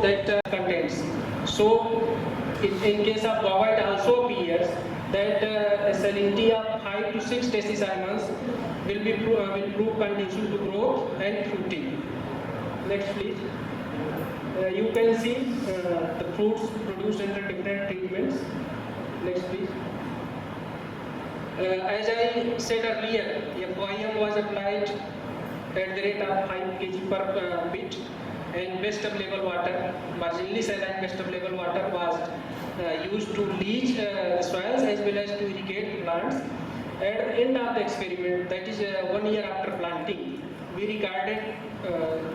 that contents. So in case of guava, it also appears that salinity of 5 to 6 decisiemens will prove conducive to growth and fruiting. Next, please. You can see the fruits produced under different treatments. Next, please. As I said earlier, FYM was applied at the rate of 5 kg per bit, and best available water, marginally saline best available water, was used to leach soils as well as to irrigate plants. At the end of the experiment, that is 1 year after planting, we recorded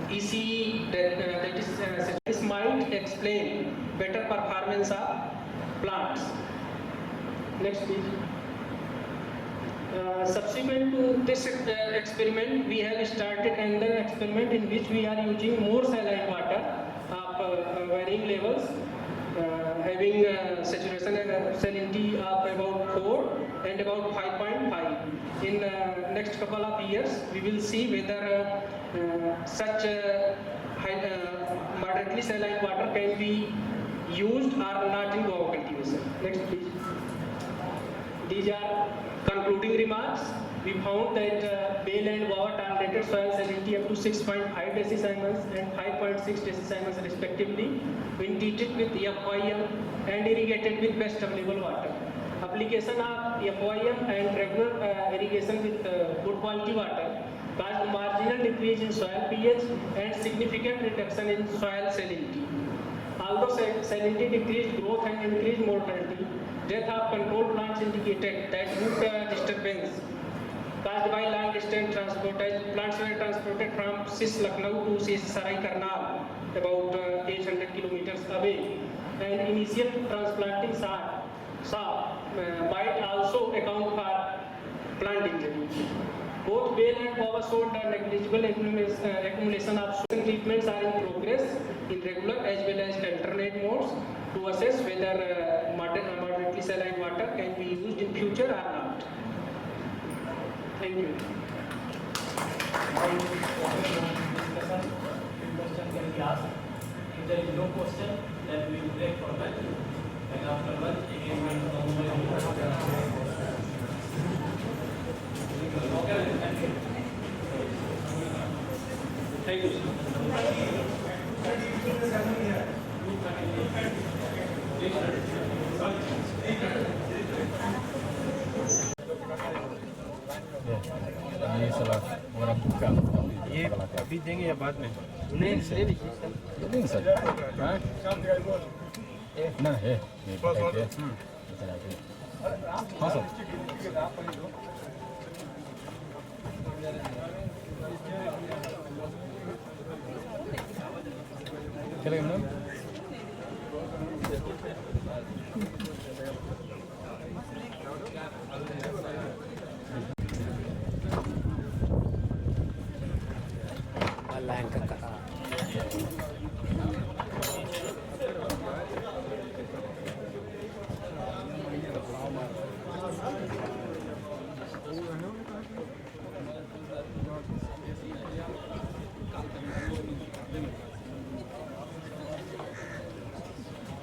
ECE that is this might explain better performance of plants. Next, please. Subsequent to this experiment, we have started another experiment in which we are using more saline water of varying levels, having saturation and salinity of about 4 and about 5.5. In next couple of years, we will see whether such moderately saline water can be used or not in guava cultivation. Next, please. These are concluding remarks. We found that bale and guava tolerated soil salinity up to 6.5 decisiemens and 5.6 decisiemens respectively when treated with FYM and irrigated with best available water. Application of FYM and regular irrigation with good quality water caused marginal decrease in soil pH and significant reduction in soil salinity. Although salinity decreased growth and increased mortality, death of control plants indicated that root disturbance caused by long distance transport, as plants were transported from Sis Lucknow to Sis Sarai Karnal, about 800 kilometers away, and initial transplanting saw might also account for plant injury. Both bale and guava showed negligible accumulation of soil treatments are in progress in regular as well as alternate modes to assess whether moderately saline water can be used in future or not. Thank you. Question can be asked. If there is no question, then we will break for lunch. And after lunch, again we will come. Thank you. ये सलाह orang buka ये अभी देंगे या बाद में नहीं sir ना है हाँ सर चलेगा मैडम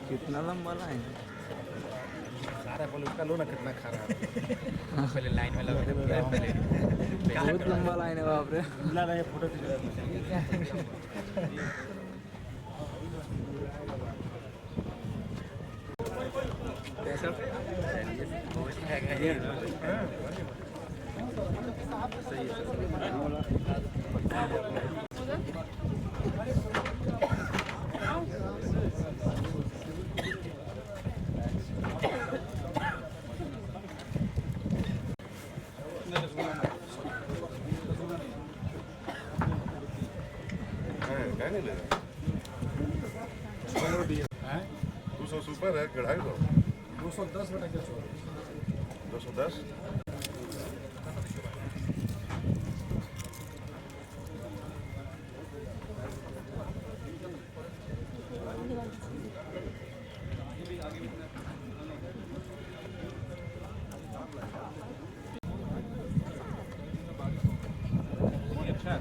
कितना लंबा लाइन सारा पहले उसका लो ना कितना खा रहा है पहले लाइन में लगा पहले बहुत लंबा लाइन है बाप रे बुला रहे फोटो सुपर है 210 बटा क्या 210 अच्छा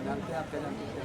जानते हैं आप क्या जानते हैं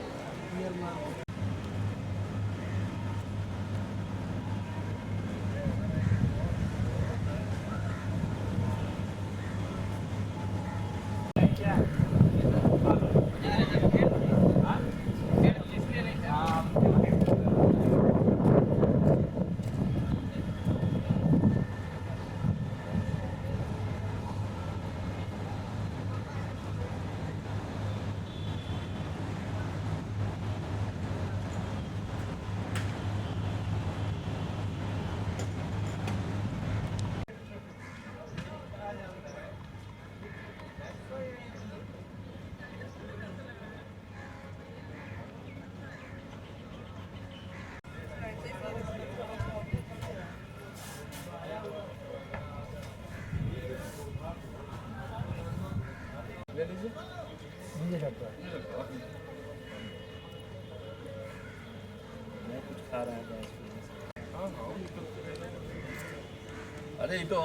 अरे ये तो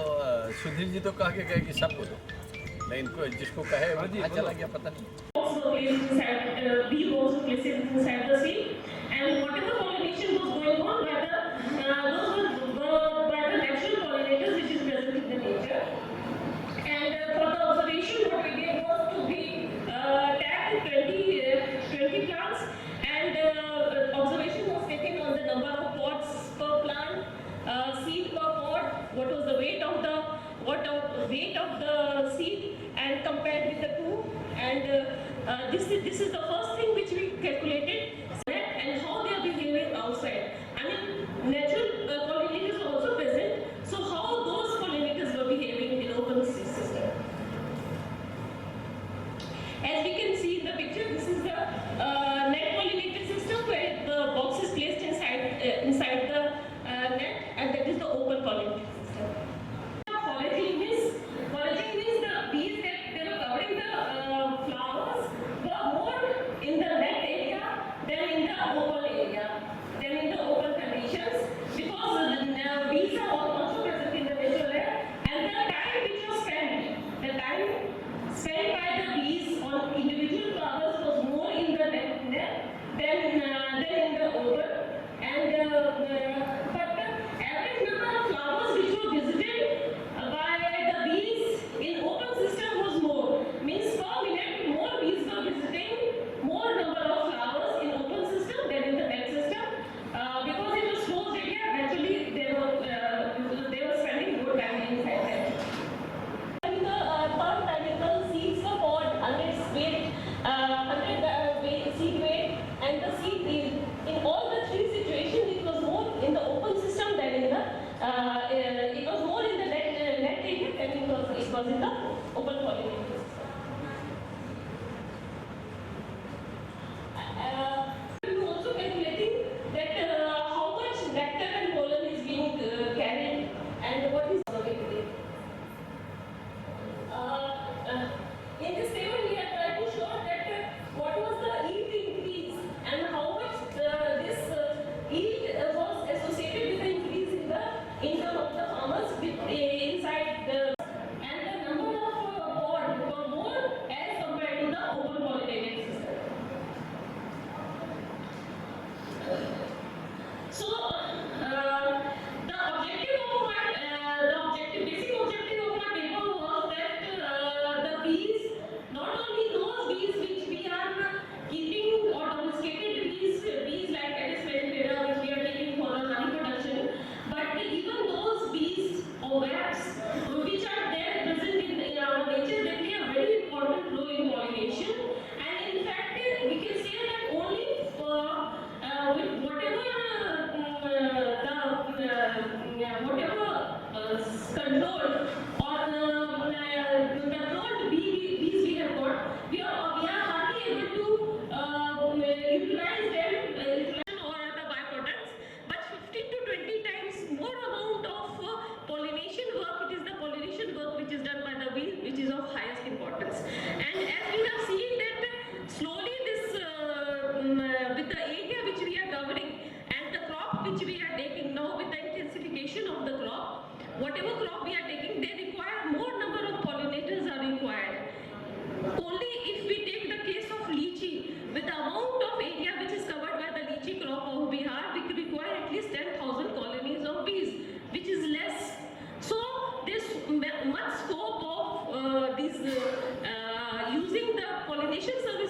सुधीर जी तो कह के गए कि सबको दो, लेकिन इनको जिसको कहे वो कहाँ चला गया पता नहीं। Also placed inside, bee was placed inside the seed, and whatever pollination was going on by those were by the natural pollinators which is present in the nature. And for the observation, what we did was to be tagged 20 plants, and observation was taken on the number of pods per plant, seed per pod, what was the weight of the seed, and compared with the two. And this is the first thing which we calculated, and how they are behaving outside. I mean, natural pollinators are also present. So how those pollinators were behaving in open system. As we can see in the picture, this is the net pollinated system where the box is placed inside the net, and that is the open pollinated system. Foraging means the bees that they were covering the flowers were more in the net area than in the open area, than in the open conditions, because bees are also present in the natural air, and the time which was spent by the bees on individual flowers was more in the net than in the open, and but the average number of flowers which were visited by the bees in open system was more. Means per minute more bees were visiting more number of flowers in open system than in the net system, because it was closed area. Naturally, they were spending more time inside that. And the per tentacle seeds were poured under its weight, seed weight, and the seed yield. In all the three situations, it was more in the open system than in the it was more in the net area than it was in the open pollinated system. We also calculating that how much nectar and pollen is being carried and what is available. In this table, we have tried to show that what was the yield increase and how much this yield was associated with the increase in the income of the farmers inside the, and the number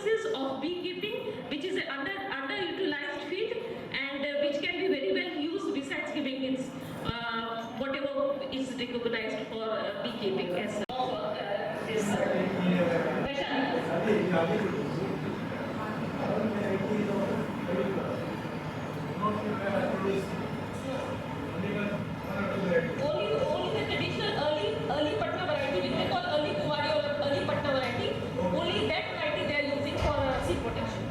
resources of beekeeping, which is an underutilized field and which can be very well used besides giving its whatever is recognized for beekeeping as this only the traditional early Patna variety, which they call early Kuwari or early Patna variety, only that variety they are using for seed protection.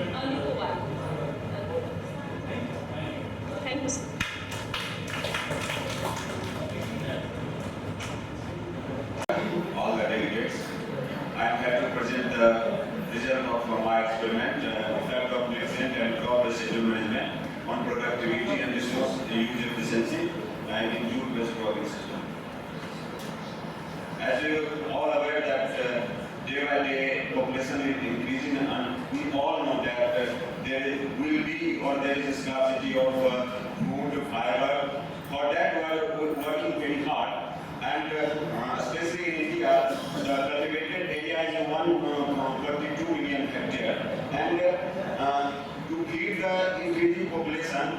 Early Kuwari. Thank you, sir. All the delegates. I am here to present the result of my experiment, effect of nutrient and crop residue management on productivity and resource use efficiency in jute-based cropping system. As you all aware that day by day population is increasing, and we all know that there will be or there is a scarcity of food, fiber. For that we are working very hard, and especially in India, the cultivated area is 132 million hectare, and to feed the increasing population,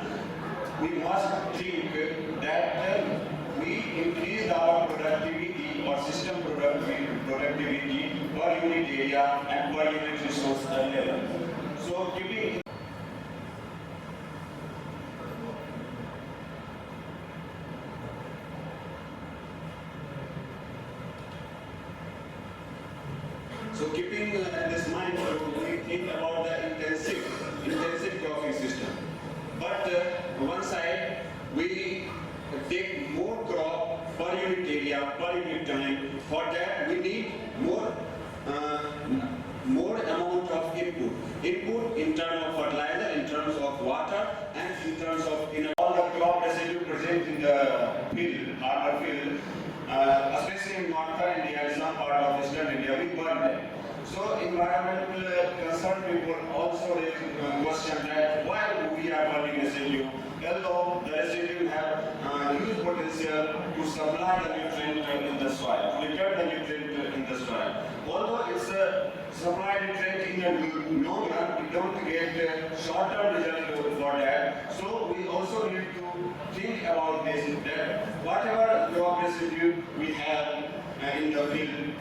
we must think that we increase our productivity or system productivity per unit area and per unit resource level. So keeping this mind, we think about the intensive cropping system. But one side, we take more crop per unit area, per unit time. For that, we need more amount of input. Input in terms of fertilizer, in terms of water, and in terms of all the crop residue present in the field, harbor field, especially in northern India and some part of eastern India, we burn them. So environmental concerned people also raise question that why we are burning residue, although the residue have huge potential to supply the nutrient in the soil, to return the nutrient in the soil. Although it's a supply nutrient in the long run, we don't get short-term result for that. So we also need to think about this, that whatever crop residue we have in the field,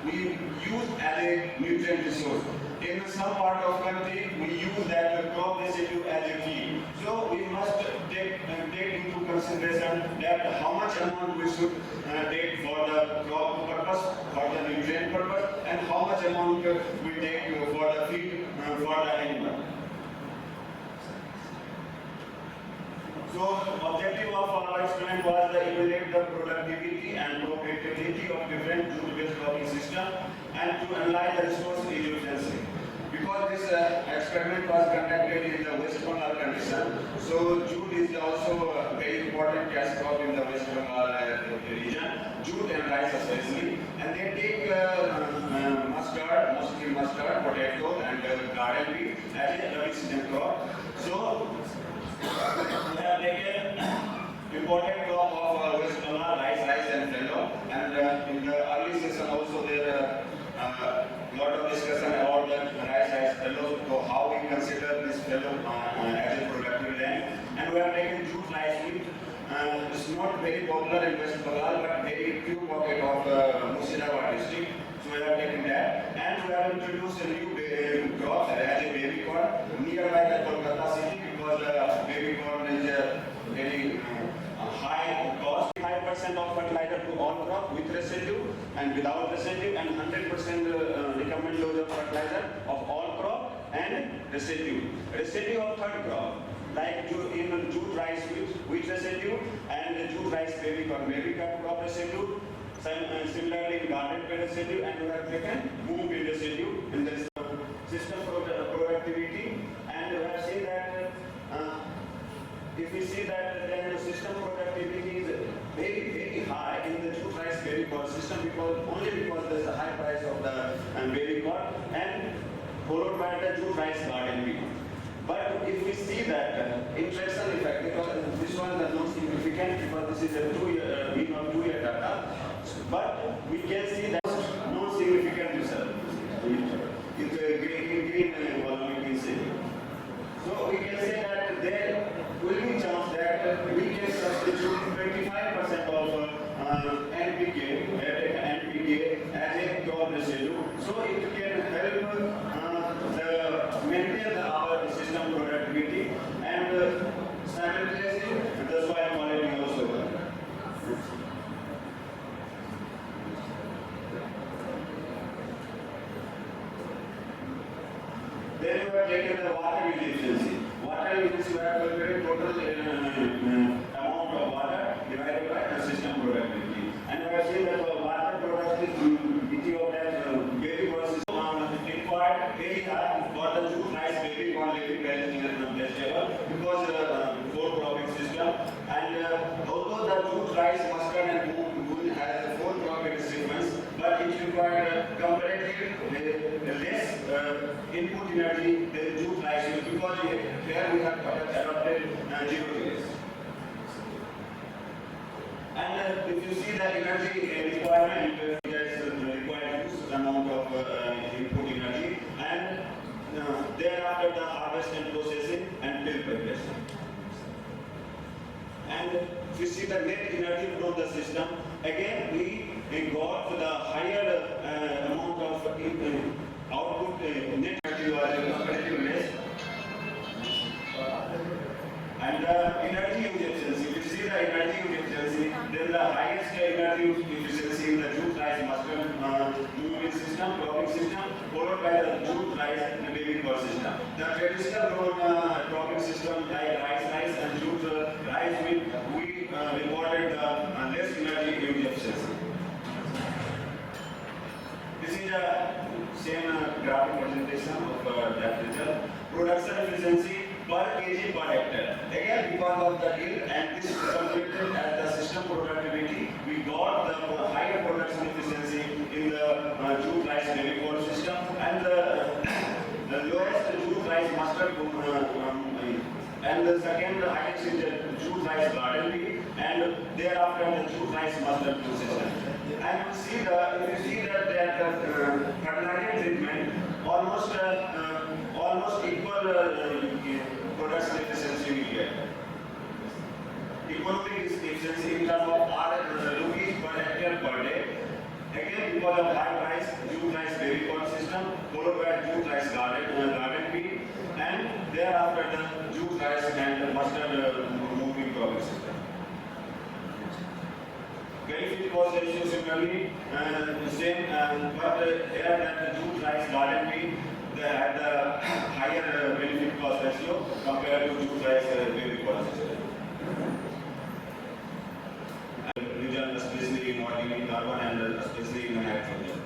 we use as a nutrient resource. In some part of country, we use that crop residue as a feed. So we must take into consideration that how much amount we should take for the crop purpose, for the nutrient purpose, and how much amount we take for the feed for the animal. So objective of our experiment was to evaluate the productivity and profitability of different jute-based cropping systems and to analyze the resource efficiency. Because this experiment was conducted in the West Bengal condition, so jute is also a very important cash crop in the West Bengal region, jute and rice especially, and they take mustard, mostly mustard, potato and garden wheat as a rabi season crop. So we have taken important crop of West Bengal, rice and fellow, and in the early session also there lot of discussion about the rice fellow, so how we consider this fellow as a productive land. And we have taken jute rice wheat. It's not very popular in West Bengal, but very few pocket of Murshidabad district. So we have taken that, and we have introduced a new crop as a baby corn nearby the Kolkata city, because baby corn is a very high cost. 5% of fertilizer to all crop with residue and without residue, and 100% recommended dose of fertilizer of all crop and residue. Residue of third crop, like in jute rice wheat residue and jute rice baby corn crop residue. Similarly in garden bed residue, and we have taken moong bean residue in this system productivity, and we have seen that if we see that then the system productivity is very high in the jute rice baby corn system, because there is a high price of the baby corn, and followed by the jute rice garden wheat. But if we see that interaction effect, because this one is not significant, because this is a 2-year data, but we can see that no significant result. Then we have taken the water use efficiency. Water use efficiency, we have calculated total amount of water divided by the system productivity. And we have seen that the water productivity of that baby process required area for the jute rice baby corn living vegetable because four cropping system. And although the jute rice, mustard and wool has a four cropping sequence, but it required comparatively less input energy than jute rice because here we have adopted zero delays. And if you see the energy requirement, there is required huge amount of input energy, and thereafter the harvest and processing and fill preparation. And if you see the net energy from the system, again we got the higher amount of output net energy was comparatively less. And the energy use efficiency, if you see the energy use efficiency, then the highest energy use efficiency in the jute rice mustard moving system, cropping system, followed by the jute rice and baby corn system. The traditional cropping system like rice and jute rice, we recorded the less energy use efficiency. This is a same graphic presentation of that result. Production efficiency per kg per hectare. Again, because of the yield and this calculated as the system productivity, we got the higher production efficiency in the jute rice baby corn system and the lowest jute rice mustard and the second highest is the jute rice garden pea and thereafter the jute rice mustard system. And if you see that fertilizer treatment almost equal production efficiency we get. Economic efficiency in terms of rupees per hectare per day. Again, because of high price, jute rice baby corn system, followed by jute rice garden pea, and thereafter the jute rice and mustard moving cropping system. Benefit cost ratio similarly same, but here that the jute rice garden pea they had the higher benefit cost ratio compared to jute rice baby corn system. Result especially in organic carbon and especially in nitrogen.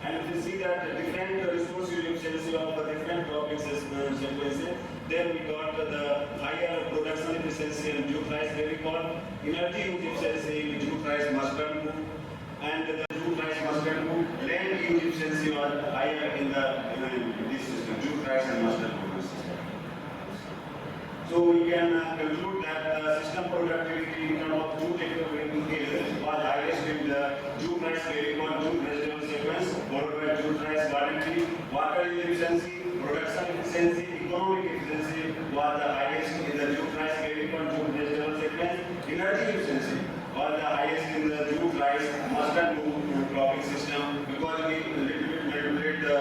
And if you see that the different resource efficiency of the different cropping sequences, then we got the higher production efficiency in jute rice baby corn, energy use efficiency in jute rice mustard move, and the jute rice mustard move, land use efficiency was higher in this system, jute rice and mustard move system. So we can conclude that the system productivity in terms of jute equivalent was highest in the jute rice baby corn, jute vegetable sequence, followed by jute rice garden pea, water use efficiency, production efficiency, economic efficiency was the highest in the jute rice baby corn, jute vegetable sequence, energy efficiency was the highest in the jute rice mustard move cropping system because we little bit manipulate the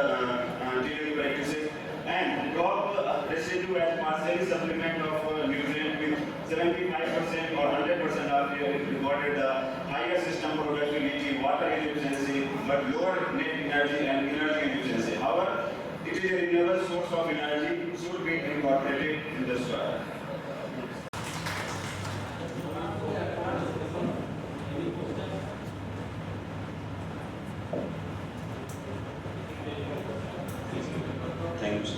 tillage practices, and crop residue as partial supplement of nutrient with 75% or 100% of recorded the higher system productivity, water efficiency, but lower net energy and energy efficiency. However, it is a renewable source of energy, should be incorporated in the soil. Thank you.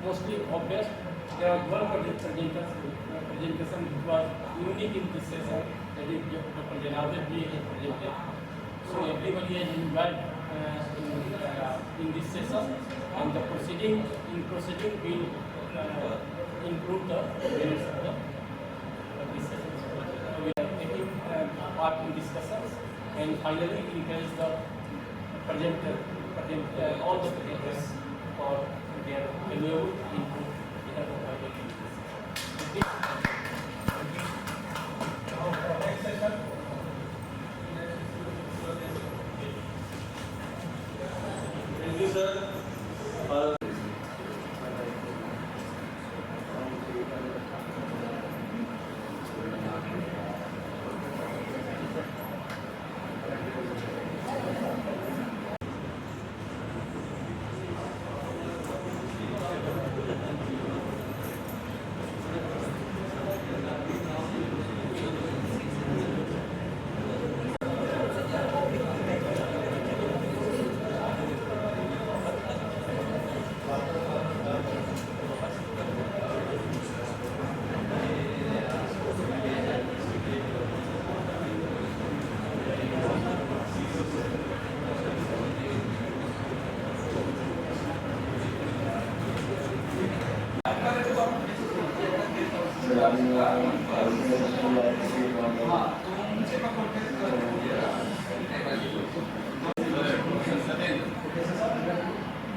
Mostly obvious. There was one presentation which was unique in this session, that is Dr. Janavdev ji has presented. So everybody has involved in this session, and the proceeding will improve the merits of this session. So we are taking part in discussions, and finally encourage the all the presenters for their valuable input they have provided in this. Next session. Thank you, sir.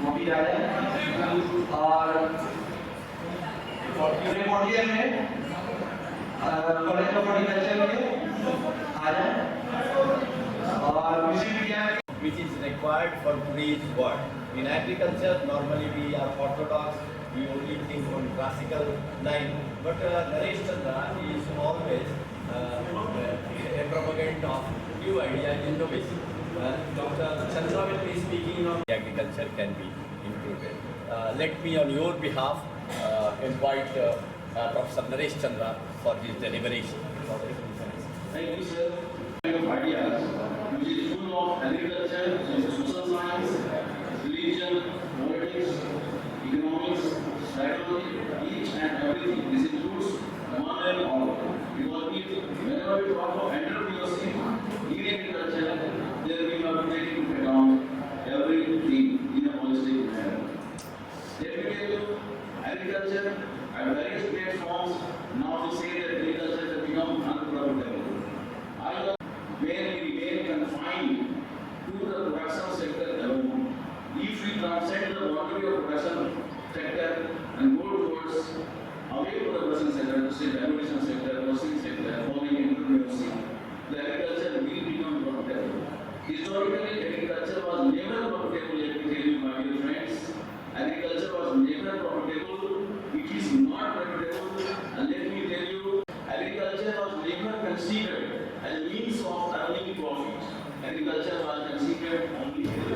Modi आ जाए और पूरे module में college of agriculture में आ जाए और विश्वविद्यालय which is required for today's world. In agriculture, normally we are orthodox, we only think on classical line, but Naresh Chandra is always a propaganda of new ideas, innovation. Dr. Chandra will be speaking on agriculture can be included. Let me on your behalf invite Professor Naresh Chandra for his deliberation. Thank you, sir. Ideas, which is full of agriculture, social science, religion, politics, economics, psychology, each and everything. This includes one and all. Because whenever we talk of entrepreneurship in agriculture, there we have to take into account everything in a holistic manner. Let me tell you, agriculture at various platforms now we say that agriculture has become unprofitable. Where we remain confined to the production sector alone. If we transcend the boundary of production sector and go towards away from the production sector, to say valuation sector, processing sector, following entrepreneurship, the agriculture will become profitable. Historically, agriculture was never profitable, let me tell you, my dear friends. Agriculture was never profitable. It is not profitable. And let me tell you, agriculture was never considered as a means of earning profit. Agriculture was considered only for the